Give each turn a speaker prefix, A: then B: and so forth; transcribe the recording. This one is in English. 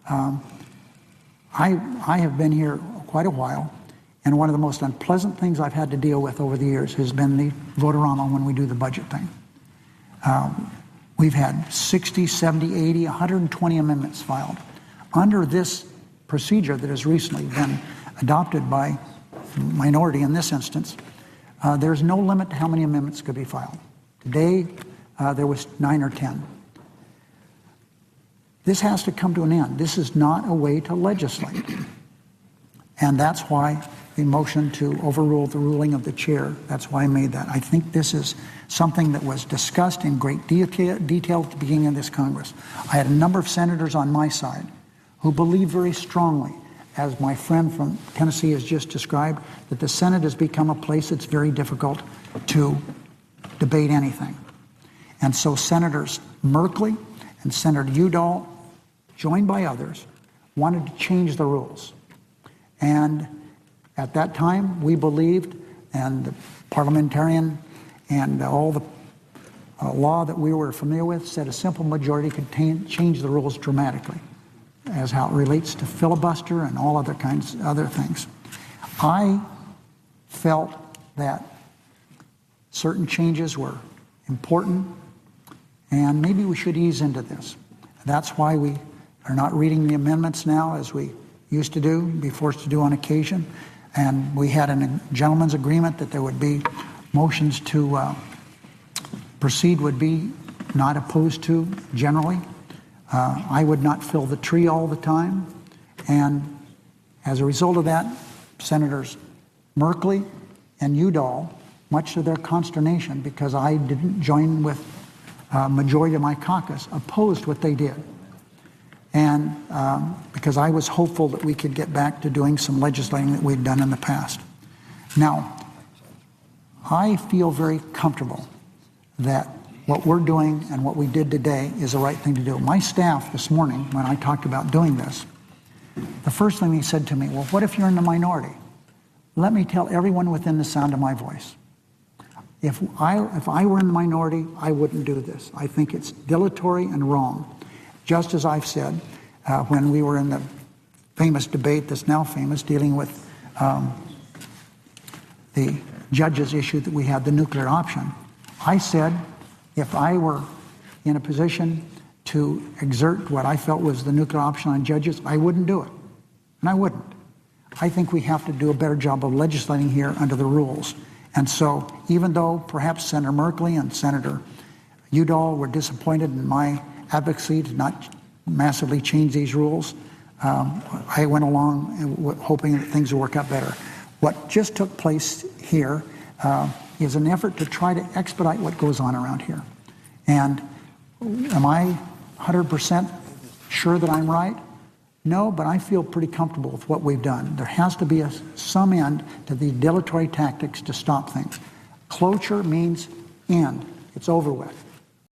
A: I have been here quite a while, and one of the most unpleasant things I've had to deal with over the years has been the vote-a-rama when we do the budget thing. We've had 60, 70, 80, 120 amendments filed. Under this procedure that has recently been adopted by the minority in this instance, there's no limit to how many amendments could be filed. Today, there was 9 or 10. This has to come to an end. This is not a way to legislate. And that's why the motion to overrule the ruling of the chair, that's why I made that. I think this is something that was discussed in great detail at the beginning of this Congress. I had a number of senators on my side who believe very strongly, as my friend from Tennessee has just described, that the Senate has become a place that's very difficult to debate anything. And so Senators Merkley and Senator Udall, joined by others, wanted to change the rules. And at that time, we believed, and the parliamentarian and all the law that we were familiar with said a simple majority could change the rules dramatically as how it relates to filibuster and all other things. I felt that certain changes were important, and maybe we should ease into this. That's why we are not reading the amendments now as we used to do, be forced to do on occasion. And we had a gentleman's agreement that there would be motions to proceed would be not opposed to generally. I would not fill the tree all the time. And as a result of that, Senators Merkley and Udall, much to their consternation, because I didn't join with a majority of my caucus, opposed what they did. And because I was hopeful that we could get back to doing some legislating that we'd done in the past. Now, I feel very comfortable that what we're doing and what we did today is the right thing to do. My staff this morning, when I talked about doing this, the first thing they said to me, well, what if you're in the minority? Let me tell everyone within the sound of my voice. If I were in the minority, I wouldn't do this. I think it's dilatory and wrong. Just as I've said, when we were in the famous debate that's now famous, dealing with the judges issue that we had, the nuclear option, I said if I were in a position to exert what I felt was the nuclear option on judges, I wouldn't do it. And I wouldn't. I think we have to do a better job of legislating here under the rules. And so even though perhaps Senator Merkley and Senator Udall were disappointed in my advocacy to not massively change these rules, I went along hoping that things would work out better. What just took place here is an effort to try to expedite what goes on around here. And am I 100% sure that I'm right? No, but I feel pretty comfortable with what we've done. There has to be some end to the dilatory tactics to stop things. Cloture means end. It's over with.